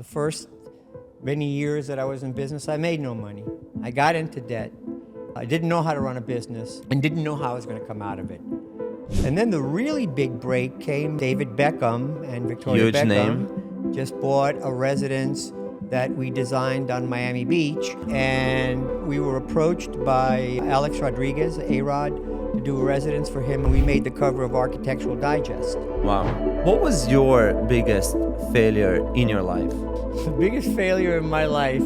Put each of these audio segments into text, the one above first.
First many years that I was in business, I made no money. I got into debt. I didn't know how to run a business and didn't know how I was going to come out of it. And then the really big break came. David Beckham and Victoria Huge Beckham name. just bought a residence that we designed on Miami Beach, and we were approached by Alex Rodriguez, A-Rod, to do a residence for him, and we made the cover of Architectural Digest. Wow. What was your biggest failure in your life? The biggest failure in my life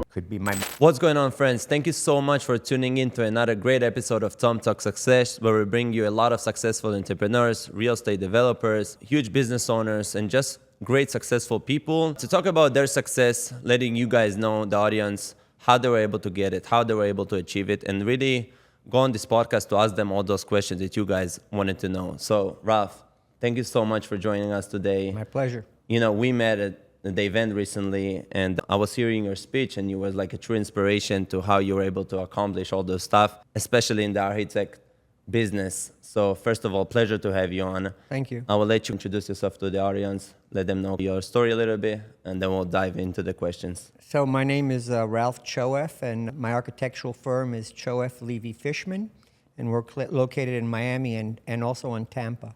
could be my... What's going on, friends? Thank you so much for tuning in to another great episode of Tom Talk Success, where we bring you a lot of successful entrepreneurs, real estate developers, huge business owners, and just great successful people to talk about their success, letting you guys know, the audience, how they were able to get it, how they were able to achieve it, and really go on this podcast to ask them all those questions that you guys wanted to know. So, Ralph, thank you so much for joining us today. My pleasure. You know, we met at the event recently, and I was hearing your speech, and you was like a true inspiration to how you were able to accomplish all those stuff, especially in the architect business. So first of all, pleasure to have you on. Thank you. I will let you introduce yourself to the audience, let them know your story a little bit, and then we'll dive into the questions. So my name is Ralph Choeff, and my architectural firm is Cheoff, Levy, Fischman, and we're located in Miami and also in Tampa.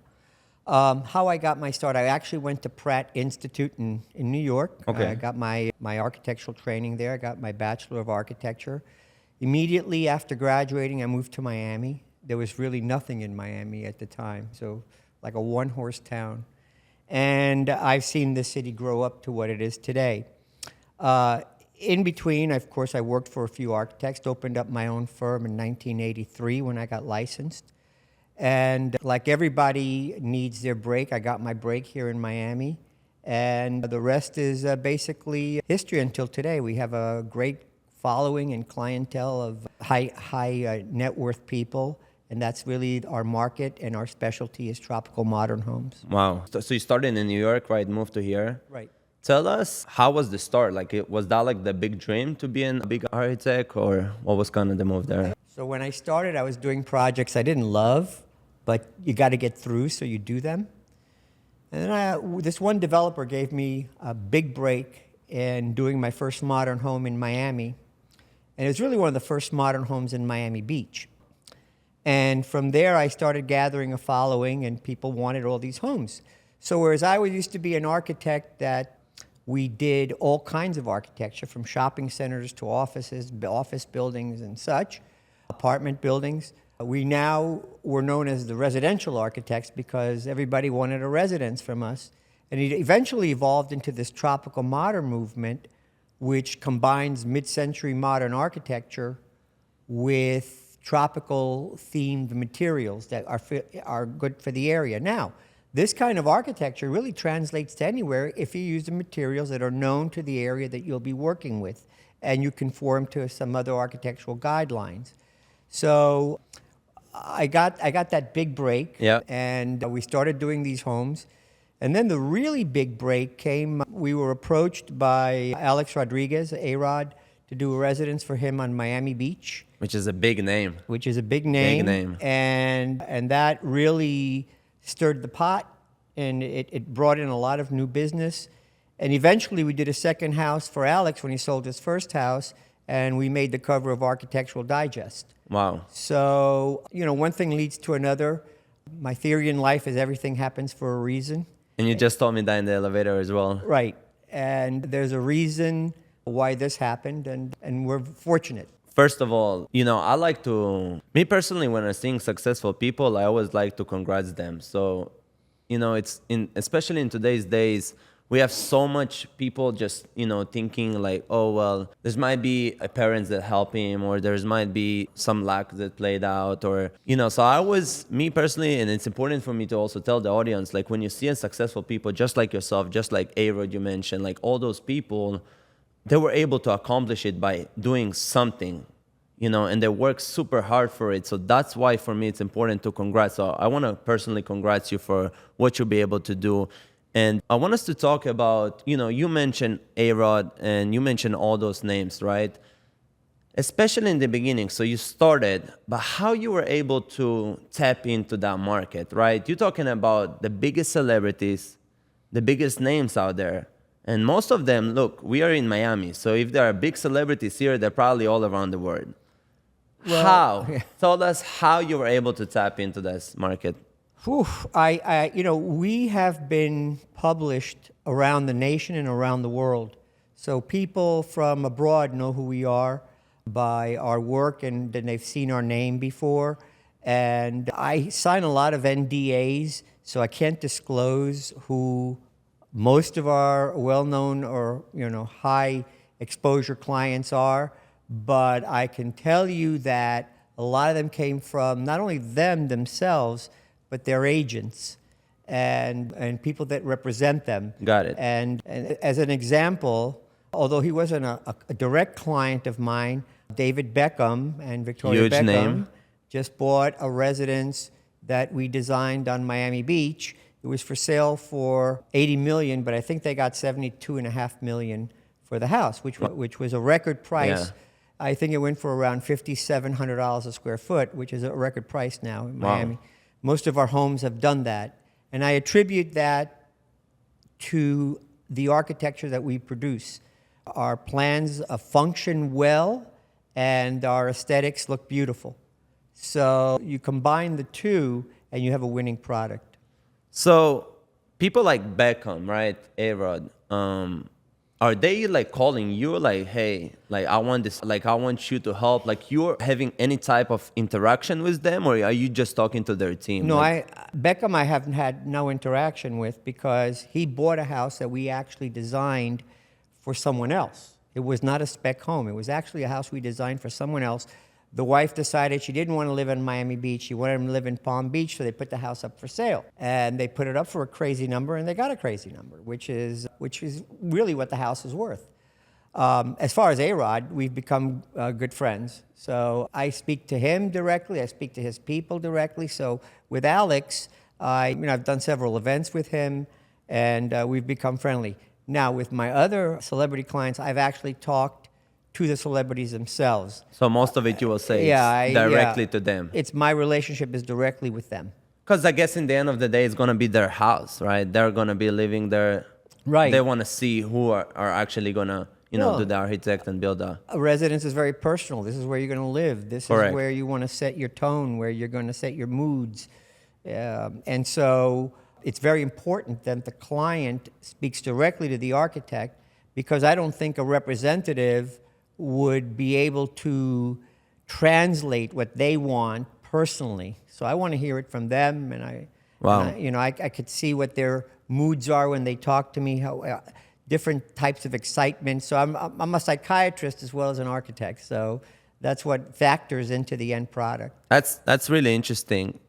How I got my start, I actually went to Pratt Institute in New York. Okay. I got my architectural training there. I got my Bachelor of Architecture. Immediately after graduating, I moved to Miami. There was really nothing in Miami at the time, so like a one-horse town. And I've seen the city grow up to what it is today. In between, of course, I worked for a few architects, opened up my own firm in 1983 when I got licensed. And like everybody needs their break, I got my break here in Miami. And the rest is basically history until today. We have a great following and clientele of high net worth people. And that's really our market, and our specialty is tropical modern homes. Wow. So you started in New York, right? Moved to here. Right. Tell us, how was the start? Like, was that like the big dream to be a big architect, or what was kind of the move there? So when I started, I was doing projects I didn't love, but you got to get through, so you do them. And then this one developer gave me a big break in doing my first modern home in Miami. And it was really one of the first modern homes in Miami Beach. And from there, I started gathering a following, and people wanted all these homes. So whereas I used to be an architect that we did all kinds of architecture, from shopping centers to offices, office buildings and such, apartment buildings, we now were known as the residential architects because everybody wanted a residence from us. And it eventually evolved into this tropical modern movement, which combines mid-century modern architecture with tropical themed materials that are good for the area. Now, this kind of architecture really translates to anywhere if you use the materials that are known to the area that you'll be working with, and you conform to some other architectural guidelines. So I got that big break, yeah. And we started doing these homes. And then the really big break came. We were approached by Alex Rodriguez, A-Rod, to do a residence for him on Miami Beach. Which is a big name. Which is a big name. Big name. And that really stirred the pot, and it brought in a lot of new business. And eventually we did a second house for Alex when he sold his first house, and we made the cover of Architectural Digest. Wow. So, you know, one thing leads to another. My theory in life is everything happens for a reason. And you just told me that in the elevator as well. Right. And there's a reason why this happened, and we're fortunate. First of all, you know, I like to, me personally, when I'm seeing successful people, I always like to congrats them. So, you know, especially in today's days, we have so much people just, you know, thinking like, oh, well, there might be a parents that help him, or there might be some luck that played out, or, you know, so I was, me personally, and it's important for me to also tell the audience, like when you see successful people, just like yourself, just like A-Rod you mentioned, like all those people, they were able to accomplish it by doing something, you know, and they work super hard for it. So that's why for me it's important to congrats. So I want to personally congrats you for what you'll be able to do. And I want us to talk about, you know, you mentioned A-Rod and you mentioned all those names, right? Especially in the beginning. So you started, but how you were able to tap into that market, right? You're talking about the biggest celebrities, the biggest names out there. And most of them, look, we are in Miami. So if there are big celebrities here, they're probably all around the world. Well, How? yeah. Tell us how you were able to tap into this market. Whew, we have been published around the nation and around the world. So people from abroad know who we are by our work, and then they've seen our name before. And I sign a lot of NDAs, so I can't disclose who most of our well-known or high exposure clients are. But I can tell you that a lot of them came from not only them themselves, but their agents and people that represent them. Got it. And as an example, although he wasn't a direct client of mine, David Beckham and Victoria Huge Beckham name. just bought a residence that we designed on Miami Beach. It was for sale for $80 million, but I think they got $72.5 million for the house, which was a record price. Yeah. I think it went for around $5,700 a square foot, which is a record price now in Miami. Wow. Most of our homes have done that. And I attribute that to the architecture that we produce. Our plans function well, and our aesthetics look beautiful. So you combine the two, and you have a winning product. So people like Beckham, right? A-Rod, are they like calling you like, hey, like I want this, like I want you to help? Like you're having any type of interaction with them, or are you just talking to their team? No, like, Beckham I haven't had no interaction with because he bought a house that we actually designed for someone else. It was not a spec home. It was actually a house we designed for someone else. The wife decided she didn't want to live in Miami Beach. She wanted him to live in Palm Beach, so they put the house up for sale. And they put it up for a crazy number, and they got a crazy number, which is really what the house is worth. As far as A-Rod, we've become good friends. So I speak to him directly. I speak to his people directly. So with Alex, I've done several events with him, and we've become friendly. Now, with my other celebrity clients, I've actually talked to the celebrities themselves. so most of it you will say directly to them. It's my relationship is directly with them. Because I guess in the end of the day, it's going to be their house, right? They're going to be living there. Right. They want to see who are actually going to, Well, do the architect and build a... A residence is very personal. This is where you're going to live. This Correct. is where you want to set your tone, where you're going to set your moods. And so it's very important that the client speaks directly to the architect, because I don't think a representative would be able to translate what they want personally. So I want to hear it from them, and Wow. I could see what their moods are when they talk to me, how different types of excitement. So I'm a psychiatrist as well as an architect. So that's what factors into the end product. That's really interesting.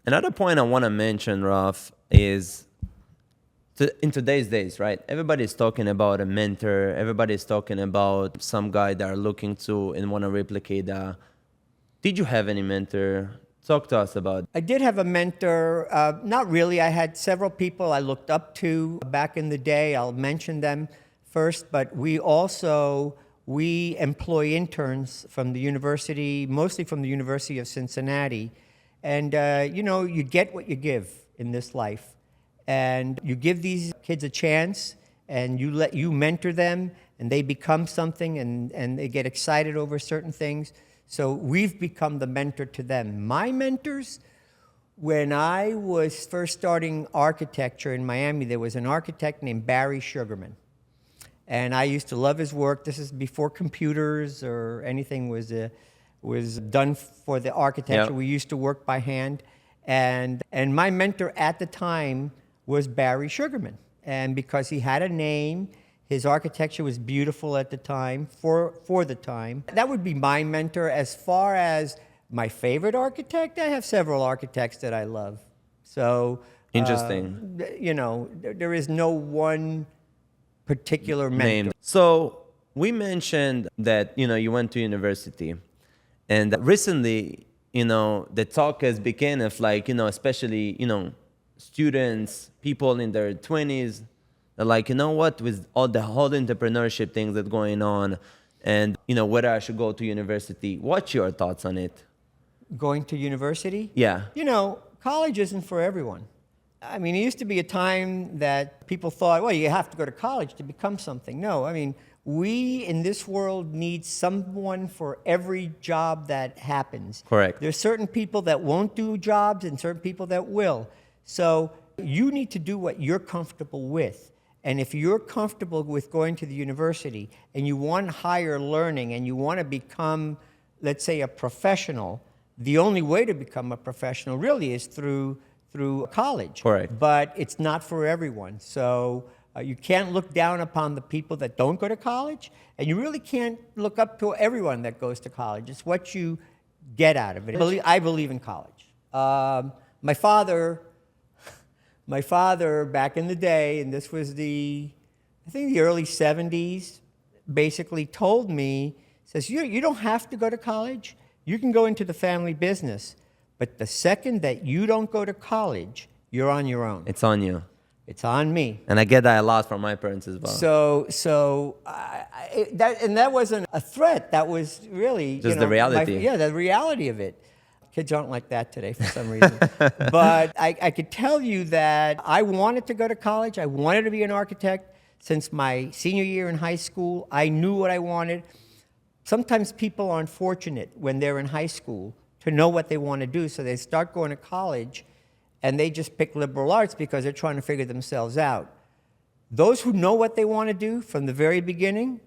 Another point I want to mention, Ralph, is in today's days, right? Everybody's talking about a mentor. Everybody's talking about some guy that are looking to and want to replicate that. Did you have any mentor? Talk to us about. I did have a mentor. Not really. I had several people I looked up to back in the day. I'll mention them first. But we employ interns from the university, mostly from the University of Cincinnati. And, you get what you give in this life. And you give these kids a chance, and you mentor them, and they become something, and they get excited over certain things. So we've become the mentor to them. My mentors, when I was first starting architecture in Miami, there was an architect named Barry Sugarman. And I used to love his work. This is before computers or anything was done for the architecture. Yep. We used to work by hand. And my mentor at the time was Barry Sugarman. And because he had a name, his architecture was beautiful at the time, for the time. That would be my mentor. As far as my favorite architect, I have several architects that I love. So Interesting. There is no one particular mentor. Name. So we mentioned that, you went to university. And recently, the talk has become of like, especially, students, people in their 20s, they're like, what, with all the whole entrepreneurship things that going on, and, whether I should go to university. What's your thoughts on it? Going to university? Yeah. College isn't for everyone. I mean, it used to be a time that people thought, well, you have to go to college to become something. No, I mean, we in this world need someone for every job that happens. Correct. There's certain people that won't do jobs and certain people that will. So you need to do what you're comfortable with. And if you're comfortable with going to the university and you want higher learning and you want to become, let's say, a professional, the only way to become a professional really is through college. Correct. But it's not for everyone. So you can't look down upon the people that don't go to college, and you really can't look up to everyone that goes to college. It's what you get out of it. I believe in college. My father back in the day, and this was the early 70s, basically told me, says, you don't have to go to college. You can go into the family business. But the second that you don't go to college, you're on your own. It's on you. It's on me. And I get that a lot from my parents as well. That wasn't a threat. That was really Just the reality. The reality of it. Kids aren't like that today for some reason. But I could tell you that I wanted to go to college. I wanted to be an architect since my senior year in high school. I knew what I wanted. Sometimes people aren't fortunate when they're in high school to know what they want to do, so they start going to college and they just pick liberal arts because they're trying to figure themselves out. Those who know what they want to do from the very beginning,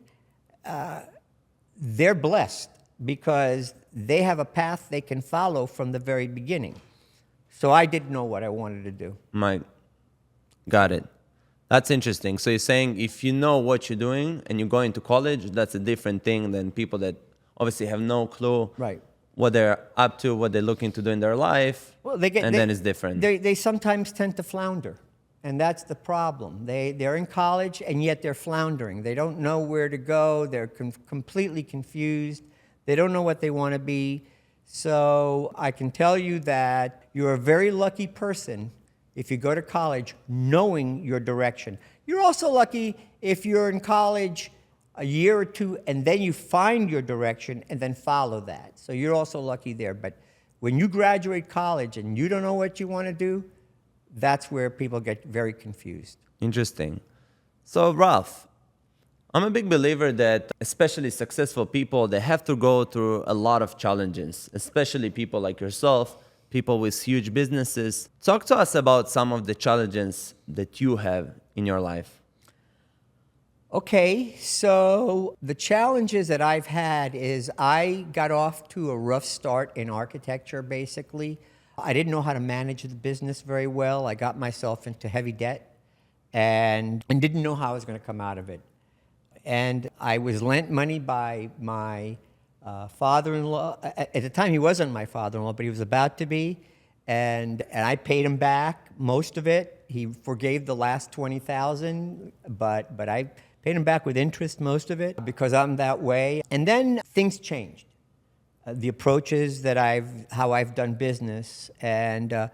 they're blessed because they have a path they can follow from the very beginning. So I didn't know what I wanted to do. Got it. That's interesting. So you're saying if you know what you're doing and you're going to college, that's a different thing than people that obviously have no clue. Right. What they're up to, what they're looking to do in their life, Well, then it's different. They sometimes tend to flounder, and that's the problem. They're in college, and yet they're floundering. They don't know where to go. They're completely confused. They don't know what they want to be. So I can tell you that you're a very lucky person if you go to college knowing your direction. You're also lucky if you're in college a year or two, and then you find your direction and then follow that. So you're also lucky there. But when you graduate college and you don't know what you want to do, that's where people get very confused. Interesting. So Ralph, I'm a big believer that especially successful people, they have to go through a lot of challenges, especially people like yourself, people with huge businesses. Talk to us about some of the challenges that you have in your life. Okay, so the challenges that I've had is I got off to a rough start in architecture, basically. I didn't know how to manage the business very well. I got myself into heavy debt and didn't know how I was going to come out of it. And I was lent money by my father-in-law. At the time, he wasn't my father-in-law, but he was about to be. And I paid him back most of it. He forgave the last $20,000, but I paid him back with interest most of it because I'm that way. And then things changed. The approaches that how I've done business and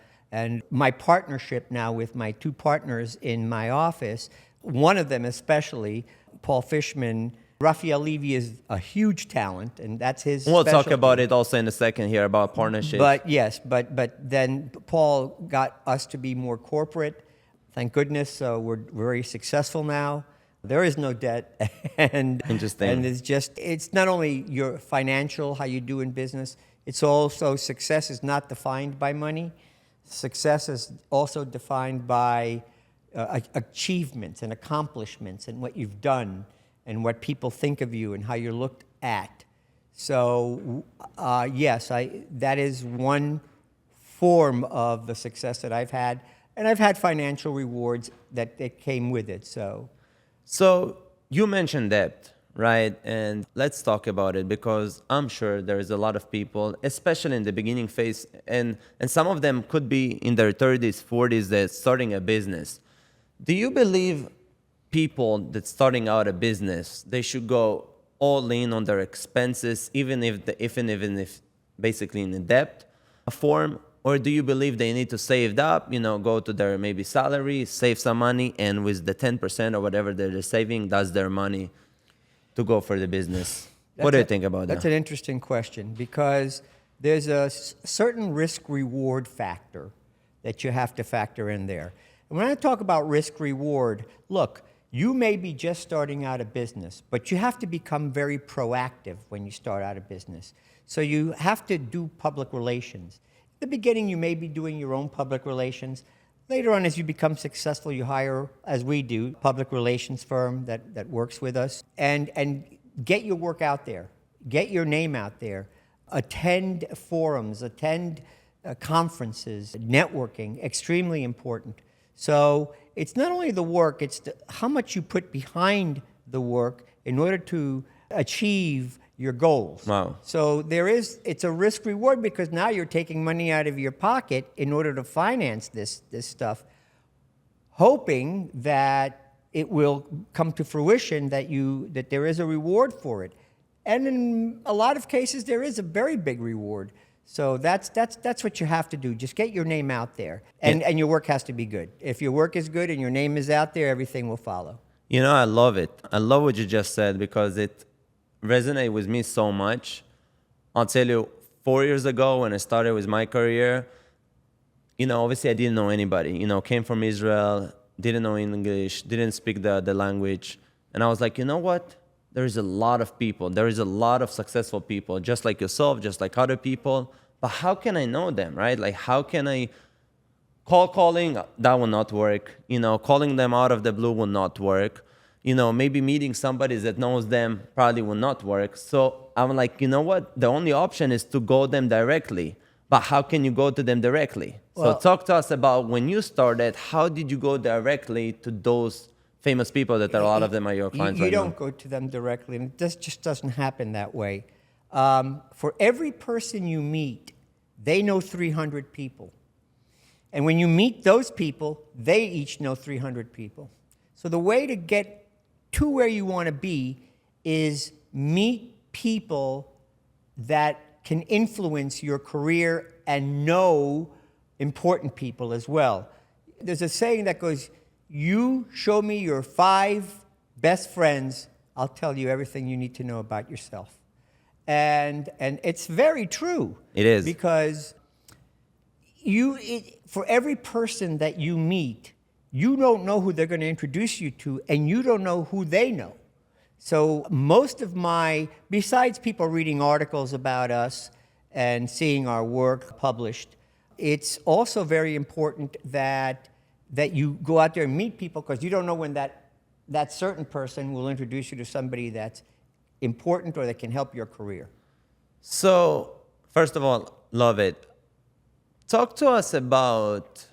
my partnership now with my two partners in my office, one of them especially, Paul Fischman. Raphael Levy is a huge talent, and that's his We'll specialty. talk about it also in a second here, about partnerships. But yes, but then Paul got us to be more corporate. Thank goodness, so we're very successful now. There is no debt, and Interesting. And it's not only your financial, how you do in business, it's also success is not defined by money. Success is also defined by achievements and accomplishments and what you've done and what people think of you and how you're looked at. So yes, that is one form of the success that I've had, and I've had financial rewards that came with it. So you mentioned debt, right? And let's talk about it because I'm sure there is a lot of people, especially in the beginning phase, and some of them could be in their 30s, 40s, that's starting a business. Do you believe people that's starting out a business, they should go all in on their expenses, even if basically in a debt form? Or do you believe they need to save up, go to their maybe salary, save some money, and with the 10% or whatever they're saving, that's their money to go for the business? What do you think about that? That's an interesting question because there's a certain risk-reward factor that you have to factor in there. And when I talk about risk reward, look, you may be just starting out a business, but you have to become very proactive when you start out a business. So you have to do public relations. At the beginning, you may be doing your own public relations. Later on, as you become successful, you hire, as we do, a public relations firm that works with us, and get your work out there. Get your name out there. Attend forums, attend conferences, networking, extremely important. So it's not only the work, it's how much you put behind the work in order to achieve your goals. Wow. So it's a risk reward because now you're taking money out of your pocket in order to finance this stuff, hoping that it will come to fruition that there is a reward for it. And in a lot of cases, there is a very big reward. So that's what you have to do. Just get your name out there. And your work has to be good. If your work is good and your name is out there, everything will follow. You know, I love it. I love what you just said because it resonated with me so much. I'll tell you, 4 years ago when I started with my career, you know, obviously I didn't know anybody. You know, came from Israel, didn't know English, didn't speak the language. And I was like, you know what? There is a lot of people. There is a lot of successful people, just like yourself, just like other people. But how can I know them, right? Like, how can I calling? That will not work. You know, calling them out of the blue will not work. You know, maybe meeting somebody that knows them probably will not work. So I'm like, you know what? The only option is to go them directly. But how can you go to them directly? Well, so talk to us about when you started, how did you go directly to those famous people that a lot of them are your clients you right don't now? go to them directly, and this just doesn't happen that way. For every person you meet, they know 300 people. And when you meet those people, they each know 300 people. So the way to get to where you want to be is meet people that can influence your career and know important people as well. There's a saying that goes, you show me your 5 best friends, I'll tell you everything you need to know about yourself. And it's very true. It is. Because for every person that you meet, you don't know who they're going to introduce you to, and you don't know who they know. So most of besides people reading articles about us and seeing our work published, it's also very important that you go out there and meet people, because you don't know when that certain person will introduce you to somebody that's important or that can help your career. So, first of all, love it. Talk to us about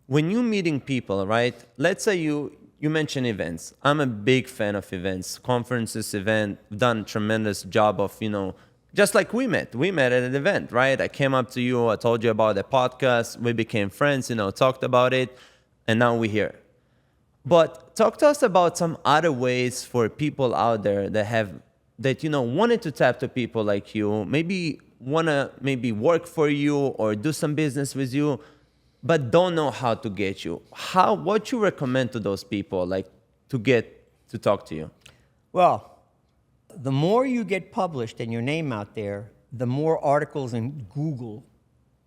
when you're meeting people, right? Let's say you mentioned events. I'm a big fan of events, conferences, done a tremendous job of, you know, just like we met at an event, right? I came up to you, I told you about the podcast, we became friends, you know, talked about it, and now we're here. But talk to us about some other ways for people out there that, you know, wanted to tap to people like you, maybe want to work for you or do some business with you, but don't know how to get you. What you recommend to those people, like, to get to talk to you? Well, the more you get published and your name out there, the more articles in Google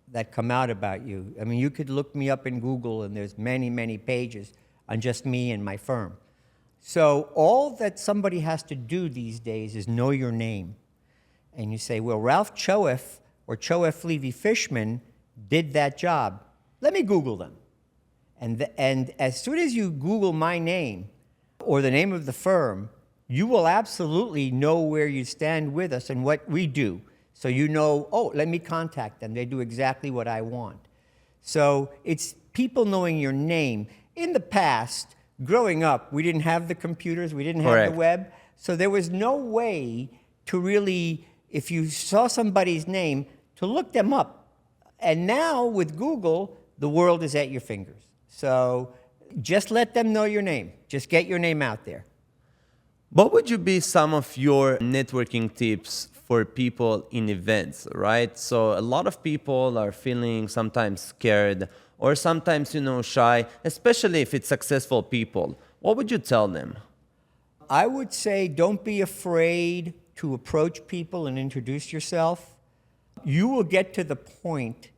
that come out about you. I mean, you could look me up in Google, and there's many, many pages on just me and my firm. So all that somebody has to do these days is know your name. And you say, well, Ralph Choeff or Choeff Levy Fischman did that job. Let me Google them. And as soon as you Google my name or the name of the firm, you will absolutely know where you stand with us and what we do. So you know, oh, let me contact them. They do exactly what I want. So it's people knowing your name. In the past, growing up, we didn't have the computers, we didn't have Correct. the web. So there was no way to really, if you saw somebody's name, to look them up. And now with Google, the world is at your fingers. So just let them know your name. Just get your name out there. What would you be some of your networking tips for people in events, right? So a lot of people are feeling sometimes scared or sometimes, you know, shy, especially if it's successful people. What would you tell them? I would say don't be afraid to approach people and introduce yourself. You will get to the point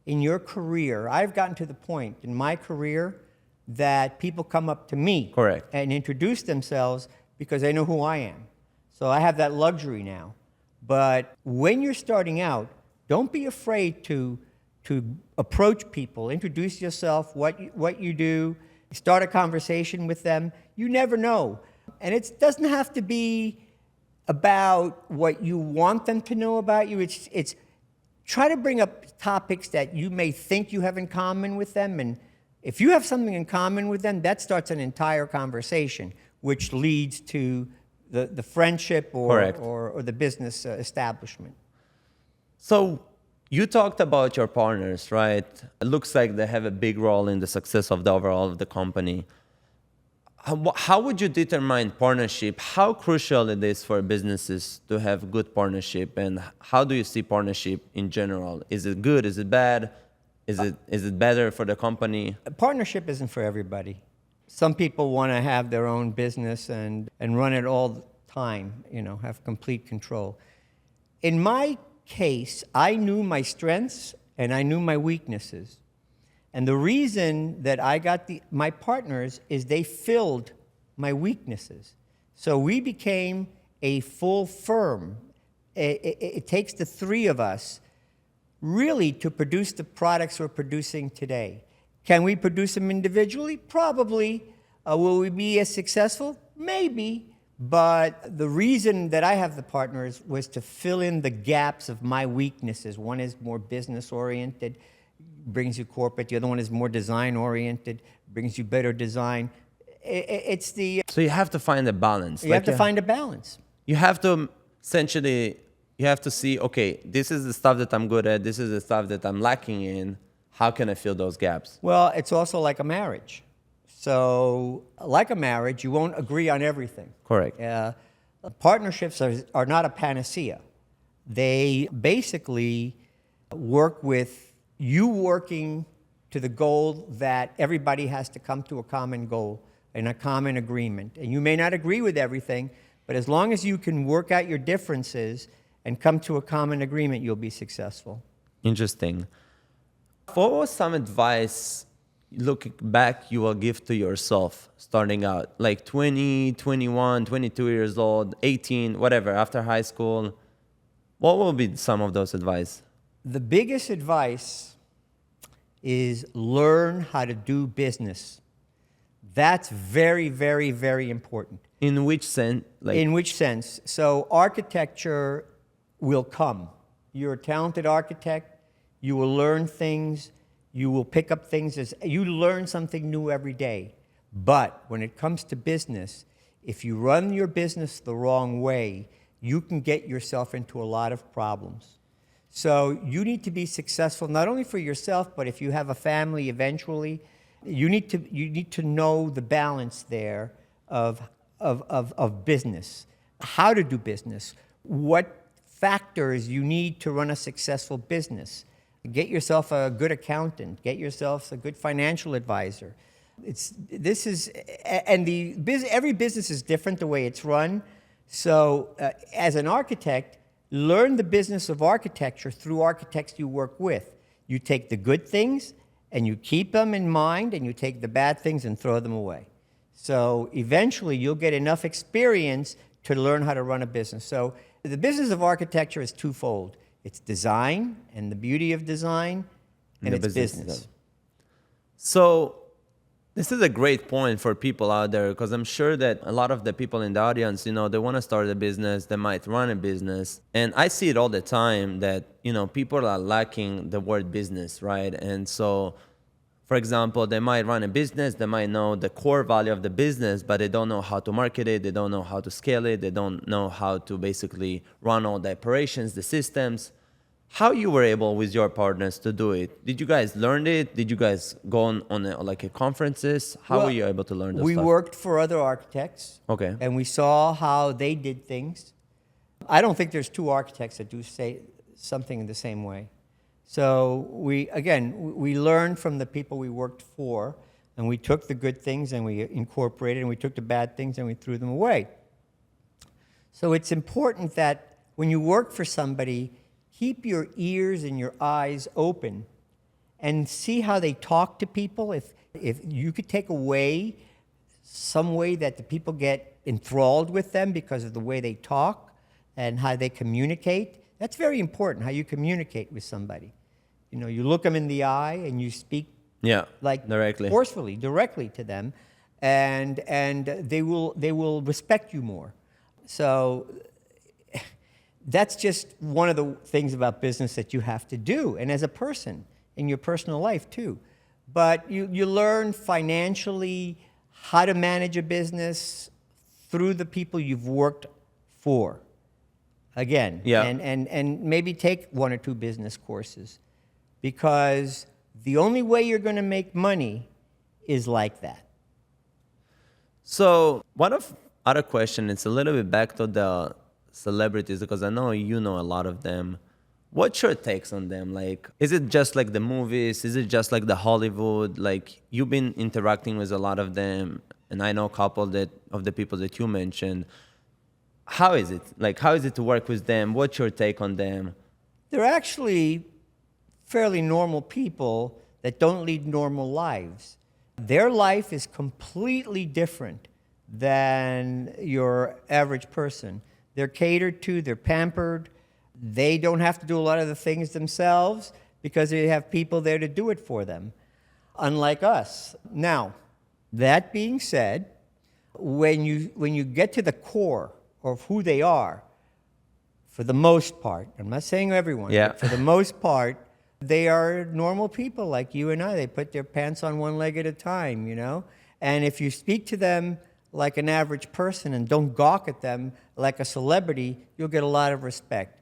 in your career, I've gotten to the point in my career that people come up to me Correct. and introduce themselves because they know who I am. So I have that luxury now. But when you're starting out, don't be afraid to approach people, introduce yourself, what you do, start a conversation with them. You never know. And it doesn't have to be about what you want them to know about you. It's try to bring up topics that you may think you have in common with them. And if you have something in common with them, that starts an entire conversation, which leads to the friendship or the business establishment. So you talked about your partners, right? It looks like they have a big role in the success of the overall of the company. How would you determine partnership? How crucial it is for businesses to have good partnership, and how do you see partnership in general? Is it good? Is it bad? Is it better for the company? Partnership isn't for everybody. Some people want to have their own business and run it all the time, have complete control. In my case, I knew my strengths and I knew my weaknesses. And the reason that I got my partners is they filled my weaknesses. So we became a full firm. It takes the three of us really to produce the products we're producing today. Can we produce them individually? Probably. Will we be as successful? Maybe. But the reason that I have the partners was to fill in the gaps of my weaknesses. One is more business-oriented, brings you corporate. The other one is more design-oriented, brings you better design. So you have to find a balance. You have to find a balance. You have to essentially, you have to see, okay, this is the stuff that I'm good at. This is the stuff that I'm lacking in. How can I fill those gaps? Well, it's also like a marriage. So like a marriage, you won't agree on everything. Correct. Partnerships are not a panacea. They basically work with you working to the goal that everybody has to come to a common goal and a common agreement. And you may not agree with everything, but as long as you can work out your differences and come to a common agreement, you'll be successful. Interesting. What was some advice, looking back, you will give to yourself starting out? Like 20, 21, 22 years old, 18, whatever, after high school. What will be some of those advice? The biggest advice is learn how to do business. That's very, very, very important. In which sense? In which sense? So architecture will come. You're a talented architect. You will learn things. You will pick up things. You learn something new every day. But when it comes to business, if you run your business the wrong way, you can get yourself into a lot of problems. So you need to be successful, not only for yourself, but if you have a family eventually, you need to know the balance there of business, how to do business, what factors you need to run a successful business. Get yourself a good accountant, get yourself a good financial advisor. Every business is different the way it's run. So as an architect, learn the business of architecture through architects you work with. You take the good things and you keep them in mind, and you take the bad things and throw them away. So eventually you'll get enough experience to learn how to run a business. So the business of architecture is twofold. It's design and the beauty of design, and it's business. So this is a great point for people out there, because I'm sure that a lot of the people in the audience, they want to start a business, they might run a business. And I see it all the time that, people are lacking the word business, right? And so, for example, they might run a business, they might know the core value of the business, but they don't know how to market it, they don't know how to scale it, they don't know how to basically run all the operations, the systems. How you were able with your partners to do it? Did you guys learn it? Did you guys go on conferences? How were you able to learn this stuff? We worked for other architects. Okay. And we saw how they did things. I don't think there's two architects that do say something in the same way. So we learned from the people we worked for, and we took the good things and we incorporated, and we took the bad things and we threw them away. So it's important that when you work for somebody, keep your ears and your eyes open and see how they talk to people. If you could take away some way that the people get enthralled with them because of the way they talk and how they communicate, that's very important, how you communicate with somebody. You know, you look them in the eye and you speak like directly, forcefully, directly to them, and they will respect you more. So that's just one of the things about business that you have to do, and as a person in your personal life too. But you learn financially how to manage a business through the people you've worked for. Again, and maybe take 1 or 2 business courses, because the only way you're going to make money is like that. So one other question, it's a little bit back to the celebrities, because I know you know a lot of them. What's your takes on them? Like, is it just like the movies? Is it just like the Hollywood? Like, you've been interacting with a lot of them, and I know a couple of the people that you mentioned. How is it? Like, how is it to work with them? What's your take on them? They're actually fairly normal people that don't lead normal lives. Their life is completely different than your average person. They're catered to, they're pampered. They don't have to do a lot of the things themselves because they have people there to do it for them, unlike us. Now, that being said, when you get to the core of who they are, for the most part, I'm not saying everyone, but for the most part, they are normal people like you and I. They put their pants on one leg at a time, you know? And if you speak to them like an average person and don't gawk at them like a celebrity, you'll get a lot of respect.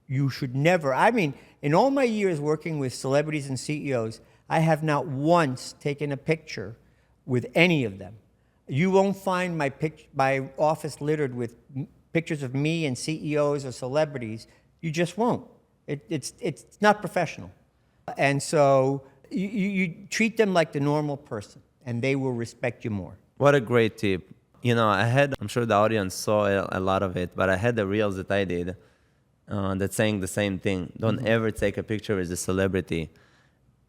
You should never, I mean, in all my years working with celebrities and CEOs, I have not once taken a picture with any of them. You won't find my office littered with pictures of me and CEOs or celebrities. You just won't. It's not professional. And so you treat them like the normal person, and they will respect you more. What a great tip. You know, I'm sure the audience saw a lot of it, but I had the reels that I did that's saying the same thing. Don't ever take a picture with a celebrity.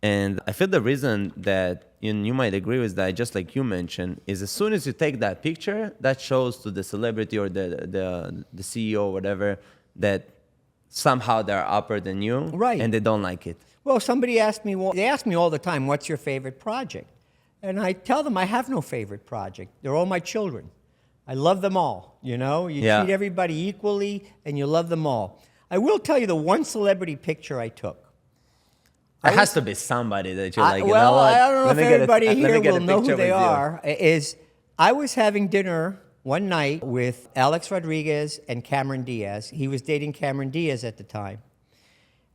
And I feel the reason that you might agree with that, just like you mentioned, is as soon as you take that picture, that shows to the celebrity or the CEO or whatever that somehow they're upper than you, right? And they don't like it. Well, somebody asked me, they ask me all the time, what's your favorite project? And I tell them I have no favorite project. They're all my children. I love them all, you know? You treat everybody equally, and you love them all. I will tell you the one celebrity picture I took. It has to be somebody that you're like, well, you know what? I don't know if everybody here will know who they you. are. I was having dinner one night with Alex Rodriguez and Cameron Diaz. He was dating Cameron Diaz at the time.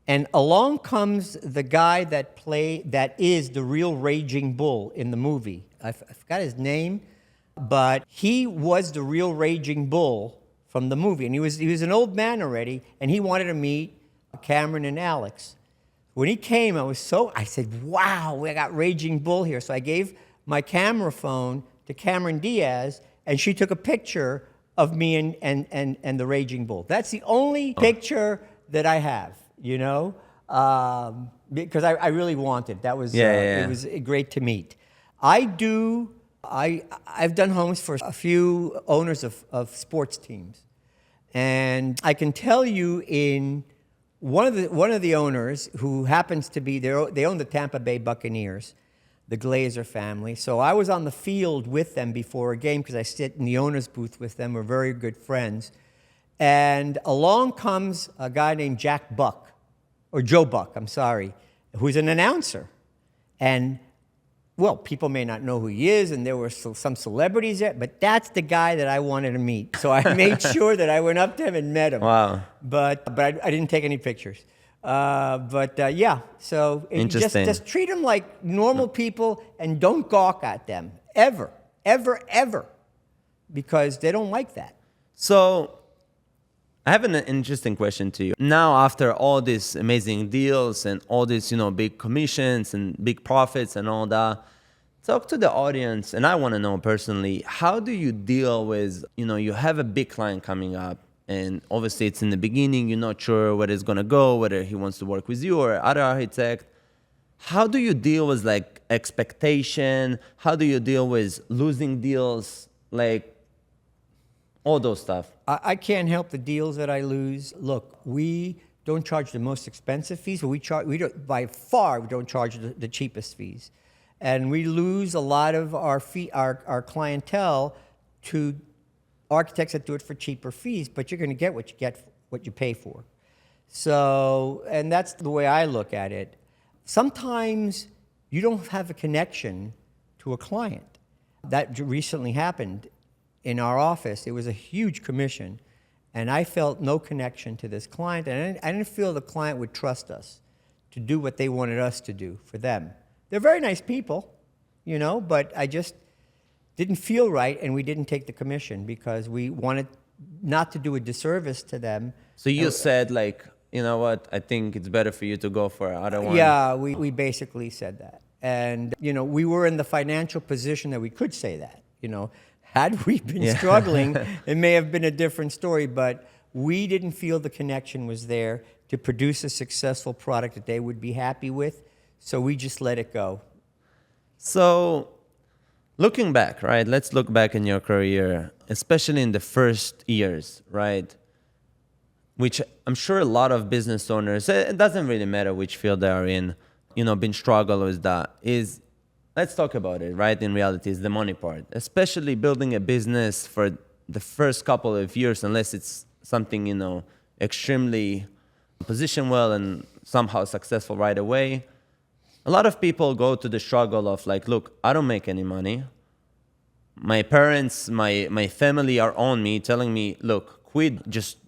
And along comes the guy that is the real Raging Bull in the movie. I forgot his name, but he was the real Raging Bull from the movie. And he was an old man already, and he wanted to meet Cameron and Alex. When he came, I said, wow, we got Raging Bull here. So I gave my camera phone to Cameron Diaz, and she took a picture of me and the Raging Bull. That's the only picture that I have, you know, because I really wanted. That was it was great to meet. I've done homes for a few owners of sports teams, and I can tell you in one of the owners who happens to be they own the Tampa Bay Buccaneers, the Glazer family. So I was on the field with them before a game because I sit in the owner's booth with them. We're very good friends. And along comes a guy named Joe Buck, I'm sorry, who's an announcer. And, well, people may not know who he is, and there were some celebrities there, but that's the guy that I wanted to meet. So I made sure that I went up to him and met him. Wow. But I didn't take any pictures. So just treat them like normal people and don't gawk at them, ever, ever, ever, because they don't like that. So I have an interesting question to you. Now, after all these amazing deals and all these, big commissions and big profits and all that, talk to the audience, and I want to know personally, how do you deal with, you have a big client coming up, and obviously it's in the beginning, you're not sure where it's going to go, whether he wants to work with you or other architect. how do you deal with like expectation? How do you deal with losing deals? Like all those stuff. I can't help the deals that I lose. Look, we don't charge the most expensive fees, but we don't, by far, we don't charge the cheapest fees. And we lose a lot of our clientele to architects that do it for cheaper fees, but you're going to get what you pay for. So, and that's the way I look at it. Sometimes you don't have a connection to a client. That recently happened in our office. It was a huge commission, and I felt no connection to this client, and I didn't feel the client would trust us to do what they wanted us to do for them. They're very nice people, you know, but I just didn't feel right, and we didn't take the commission because we wanted not to do a disservice to them. So you said like, you know what, I think it's better for you to go for other one. Yeah, we basically said that. And, you know, we were in the financial position that we could say that, you know. Had we been struggling, it may have been a different story, but we didn't feel the connection was there to produce a successful product that they would be happy with, so we just let it go. So looking back, right? Let's look back in your career, especially in the first years, right? Which I'm sure a lot of business owners, it doesn't really matter which field they are in, you know, been struggle with that is, let's talk about it, right? In reality, is the money part, especially building a business for the first couple of years, unless it's something, you know, extremely positioned well and somehow successful right away. A lot of people go to the struggle of like, look, I don't make any money. My parents, my family are on me telling me, look, quit, just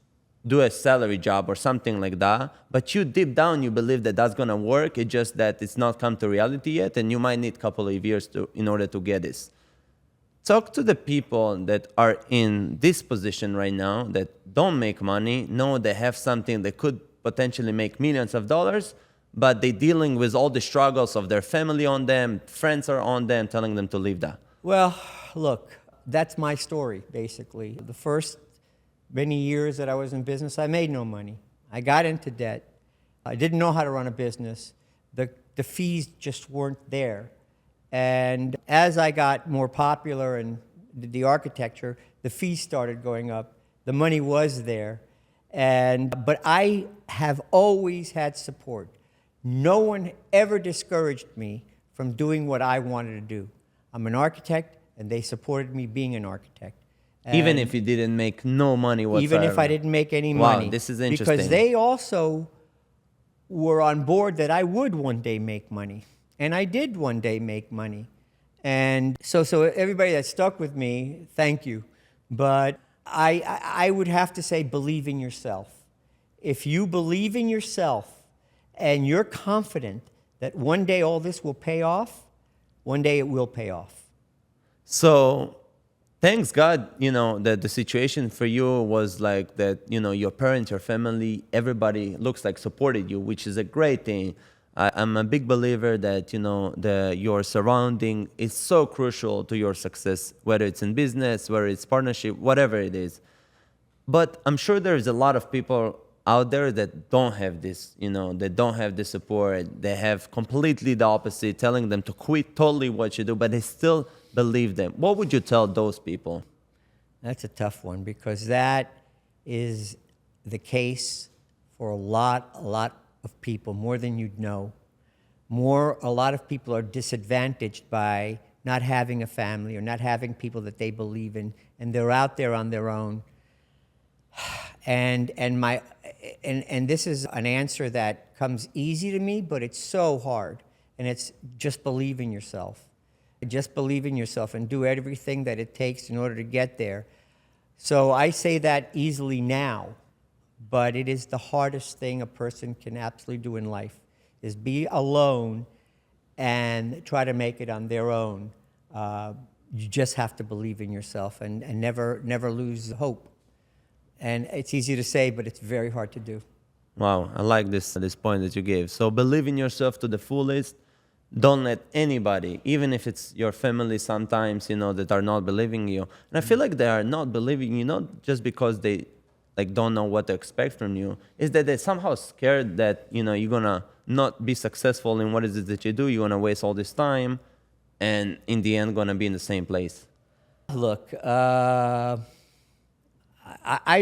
do a salary job or something like that. But you deep down, you believe that that's going to work. It's just that it's not come to reality yet. And you might need a couple of years in order to get this. Talk to the people that are in this position right now that don't make money, know they have something that could potentially make millions of dollars, but they're dealing with all the struggles of their family on them, friends are on them, telling them to leave that. Well, look, that's my story, basically. The first many years that I was in business, I made no money. I got into debt. I didn't know how to run a business. The fees just weren't there. And as I got more popular and did the architecture, the fees started going up. The money was there. But I have always had support. No one ever discouraged me from doing what I wanted to do. I'm an architect, and they supported me being an architect. Even if you didn't make no money whatsoever? Even if I didn't make any money. Wow, this is interesting. Because they also were on board that I would one day make money. And I did one day make money. And so everybody that stuck with me, thank you. But I would have to say, believe in yourself. If you believe in yourself and you're confident that one day all this will pay off, one day it will pay off. So thanks God, you know, that the situation for you was like that, you know, your parents, your family, everybody looks like supported you, which is a great thing. I'm a big believer that, you know, your surrounding is so crucial to your success, whether it's in business, whether it's partnership, whatever it is. But I'm sure there's a lot of people out there that don't have this, you know, they don't have the support. They have completely the opposite, telling them to quit totally what you do, but they still believe them. What would you tell those people? That's a tough one because that is the case for a lot of people, more than you'd know. A lot of people are disadvantaged by not having a family or not having people that they believe in, and they're out there on their own. And this is an answer that comes easy to me, but it's so hard. And it's just believe in yourself. Just believe in yourself and do everything that it takes in order to get there. So I say that easily now, but it is the hardest thing a person can absolutely do in life, is be alone and try to make it on their own. You just have to believe in yourself and never lose hope. And it's easy to say, but it's very hard to do. Wow, I like this point that you gave. So believe in yourself to the fullest. Don't let anybody, even if it's your family sometimes, you know, that are not believing you. And I feel like they are not believing you, not just because they like don't know what to expect from you, is that they're somehow scared that, you know, you're gonna not be successful in what is it that you do. You're gonna waste all this time, and in the end, gonna be in the same place. Look, I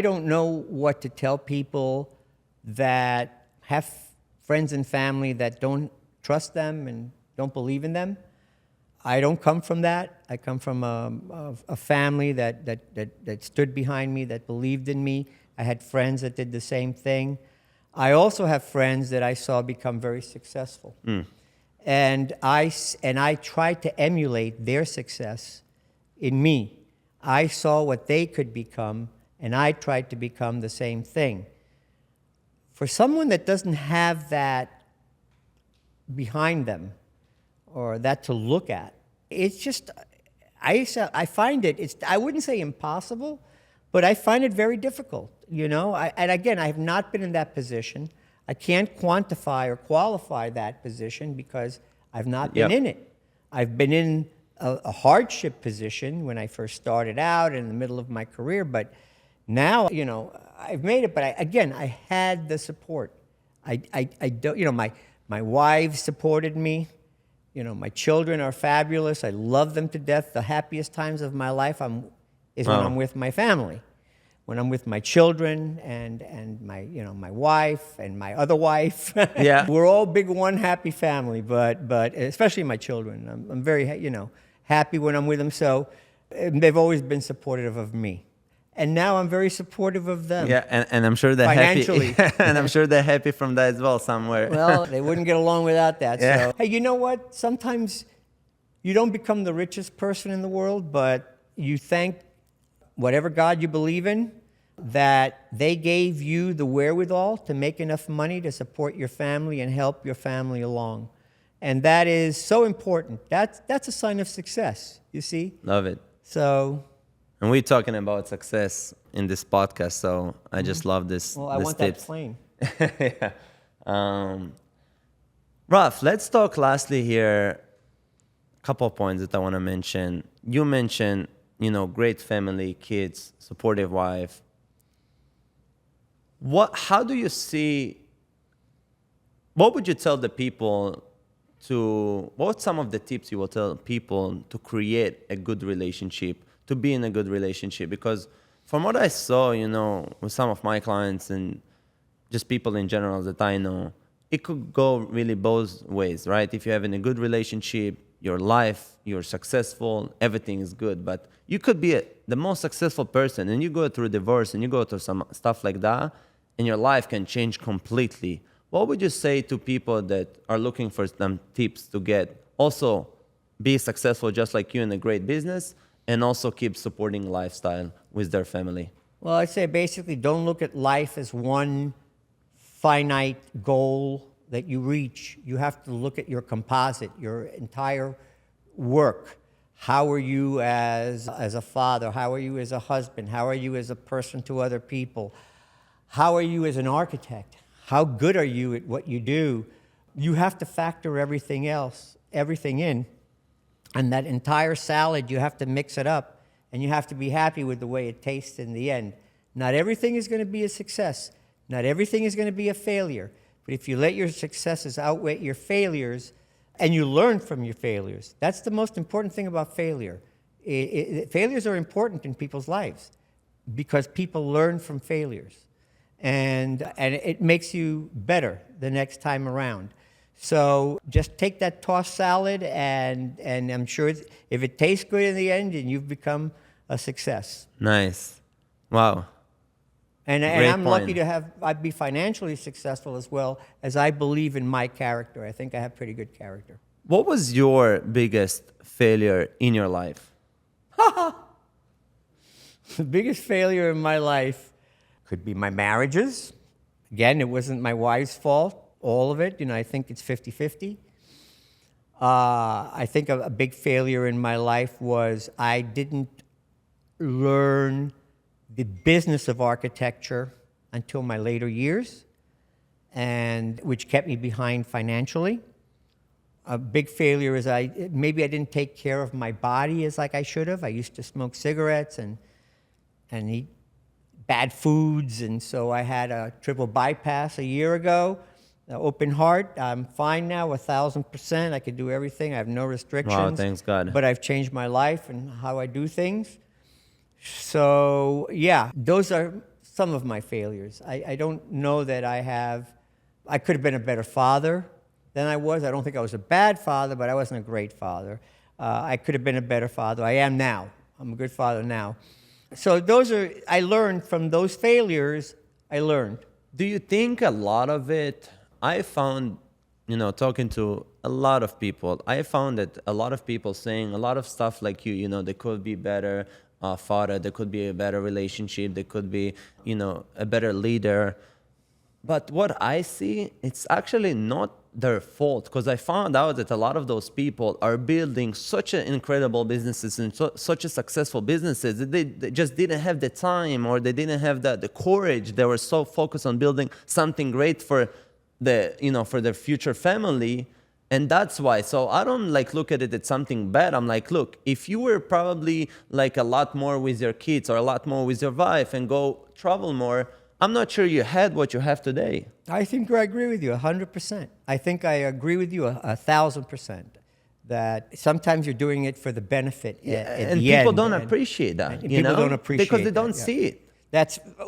don't know what to tell people that have friends and family that don't trust them and don't believe in them. I don't come from that. I come from a family that stood behind me, that believed in me. I had friends that did the same thing. I also have friends that I saw become very successful. And I tried to emulate their success in me. I saw what they could become, and I tried to become the same thing. For someone that doesn't have that behind them, or that to look at, it's just, I find it, I wouldn't say impossible, but I find it very difficult, you know? And again, I have not been in that position. I can't quantify or qualify that position because I've not been in it. I've been in a hardship position when I first started out in the middle of my career, but now, you know, I've made it, but I had the support. I don't, you know, my wife supported me. You know, my children are fabulous. I love them to death. The happiest times of my life is when I'm with my family. When I'm with my children and my, you know, my wife and my other wife. Yeah. We're all big one happy family, but especially my children. I'm very, you know, happy when I'm with them. So they've always been supportive of me. And now I'm very supportive of them. Yeah, and I'm sure they're financially. happy. And I'm sure they're happy from that as well somewhere. Well, they wouldn't get along without that. Yeah. So, hey, you know what? Sometimes you don't become the richest person in the world, but you thank whatever God you believe in that they gave you the wherewithal to make enough money to support your family and help your family along. And that is so important. That's a sign of success, you see? Love it. So... And we're talking about success in this podcast, so I just love this. Well, I want tips. that plane. Yeah. Ralph, let's talk lastly here. A couple of points that I want to mention. You mentioned, you know, great family, kids, supportive wife. How do you see? What would you tell the people what some of the tips you will tell people to create a good relationship? To be in a good relationship, because from what I saw, you know, with some of my clients and just people in general that I know, it could go really both ways, right? If you're having a good relationship, your life, you're successful, everything is good, but you could be the most successful person and you go through divorce and you go through some stuff like that and your life can change completely. What would you say to people that are looking for some tips to get also be successful just like you in a great business and also keep supporting lifestyle with their family? Well, I'd say basically don't look at life as one finite goal that you reach. You have to look at your composite, your entire work. How are you as a father? How are you as a husband? How are you as a person to other people? How are you as an architect? How good are you at what you do? You have to factor everything in. And that entire salad, you have to mix it up, and you have to be happy with the way it tastes in the end. Not everything is going to be a success. Not everything is going to be a failure. But if you let your successes outweigh your failures, and you learn from your failures, that's the most important thing about failure. Failures are important in people's lives because people learn from failures. And it makes you better the next time around. So just take that tossed salad, and I'm sure if it tastes good in the end, and you've become a success. Nice. Wow. And Great I'm point. lucky to I'd be financially successful as well, as I believe in my character. I think I have pretty good character. What was your biggest failure in your life? The biggest failure in my life could be my marriages. Again, it wasn't my wife's fault. All of it, you know, I think it's 50-50. I think a big failure in my life was I didn't learn the business of architecture until my later years, and which kept me behind financially. A big failure is maybe I didn't take care of my body as like I should have. I used to smoke cigarettes and eat bad foods, and so I had a triple bypass a year ago. Open heart. I'm fine now, 1,000%. I can do everything. I have no restrictions. Wow, thanks God. But I've changed my life and how I do things. So yeah, those are some of my failures. I don't know that I could have been a better father than I was. I don't think I was a bad father, but I wasn't a great father. I could have been a better father. I am now. I'm a good father now. So I learned from those failures, I learned. Do you think a lot of it, I found, talking to a lot of people, I found that a lot of people saying a lot of stuff like they could be better father, there could be a better relationship, there could be, a better leader. But what I see, it's actually not their fault, because I found out that a lot of those people are building such an incredible businesses and such a successful businesses that they just didn't have the time, or they didn't have the courage. They were so focused on building something great for for their future family. And that's why. So I don't look at it as something bad. I'm like, look, if you were probably a lot more with your kids or a lot more with your wife and go travel more, I'm not sure you had what you have today. I think I agree with you 100%. I think I agree with you 1,000%. That sometimes you're doing it for the benefit and people don't appreciate that. People don't appreciate because they don't that, see it.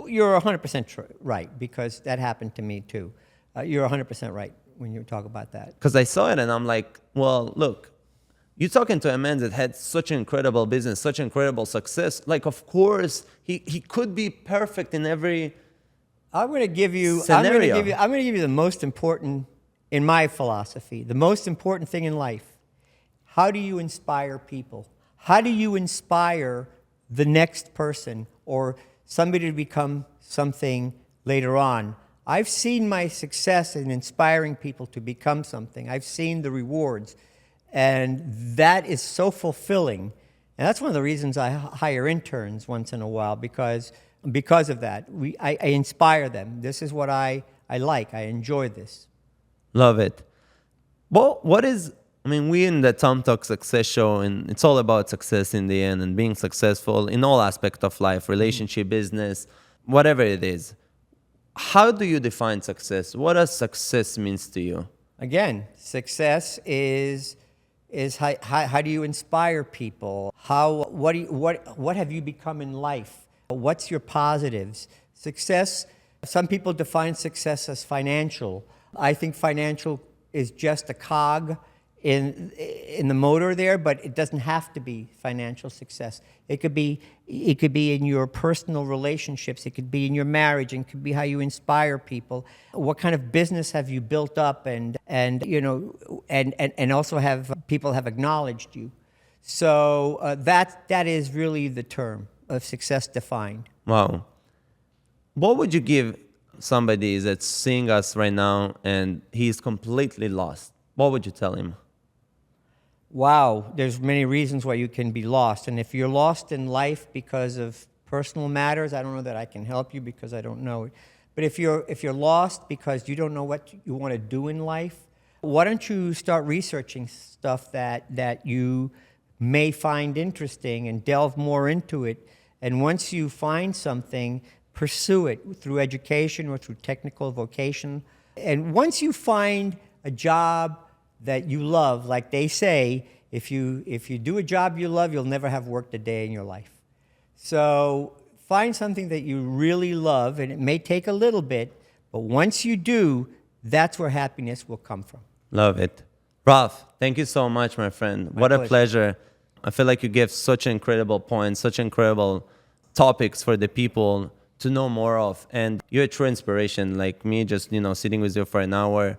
You're 100% right, because that happened to me too. You're 100% right when you talk about that. Because I saw it and I'm like, well, look, you're talking to a man that had such an incredible business, such incredible success. Of course, he could be perfect in every scenario. I'm going to give you the most important, in my philosophy, the most important thing in life. How do you inspire people? How do you inspire the next person or somebody to become something later on? I've seen my success in inspiring people to become something. I've seen the rewards, and that is so fulfilling. And that's one of the reasons I hire interns once in a while, because of that. I inspire them. This is what I like. I enjoy this. Love it. Well, we in the Tom Talk Success Show, and it's all about success in the end and being successful in all aspects of life, relationship, business, whatever it is. How do you define success? What does success means to you? Again, success is how do you inspire people? What have you become in life? What's your positives? Success, some people define success as financial. I think financial is just a cog in the motor there, but it doesn't have to be financial success. It could be in your personal relationships. It could be in your marriage, and it could be how you inspire people. What kind of business have you built up, and also have people have acknowledged you. So that is really the term of success defined. Wow. What would you give somebody that's seeing us right now and he's completely lost? What would you tell him? Wow, there's many reasons why you can be lost. And if you're lost in life because of personal matters, I don't know that I can help you, because I don't know it. But if you're lost because you don't know what you want to do in life, why don't you start researching stuff that you may find interesting and delve more into it. And once you find something, pursue it through education or through technical vocation. And once you find a job that you love, like they say, if you do a job you love, you'll never have worked a day in your life. So find something that you really love, and it may take a little bit, but once you do, that's where happiness will come from. Love it. Ralph, thank you so much, my friend. What a pleasure. I feel like you gave such incredible points, such incredible topics for the people to know more of. And you're a true inspiration. Like me, just, sitting with you for an hour,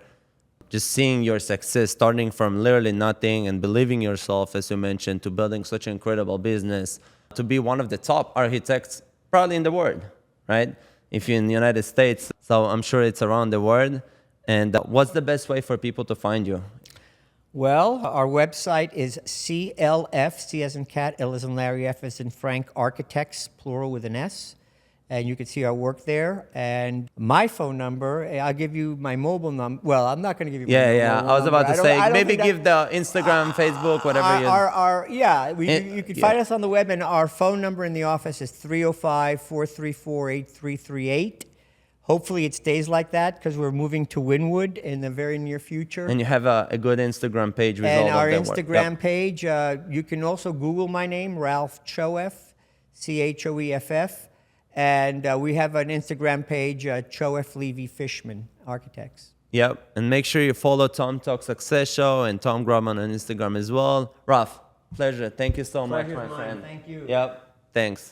just seeing your success, starting from literally nothing and believing yourself, as you mentioned, to building such an incredible business, to be one of the top architects probably in the world, right? If you're in the United States, so I'm sure it's around the world. And what's the best way for people to find you? Well, our website is CLF, C as in cat, L as in Larry, F as in Frank, Architects, plural with an S. and you can see our work there. And my phone number, I'll give you my mobile number. Well, I'm not going to give you my Yeah, yeah. mobile I was about number. to I say, don't maybe think give the Instagram, Facebook, whatever you can Yeah. find us on the web, and our phone number in the office is 305-434-8338. Hopefully it stays like that because we're moving to Wynwood in the very near future. And you have a good Instagram page with And all our of their work. Instagram Yep. page, you can also Google my name, Ralph Choeff, Choeff. And we have an Instagram page, Choeff Levy Fischman Architects. Yep. And make sure you follow Tom Talk Success Show and Tom Grumman on Instagram as well. Ralph, pleasure. Thank you so much, Pleasure's my mine. friend. Thank you. Yep. Thanks.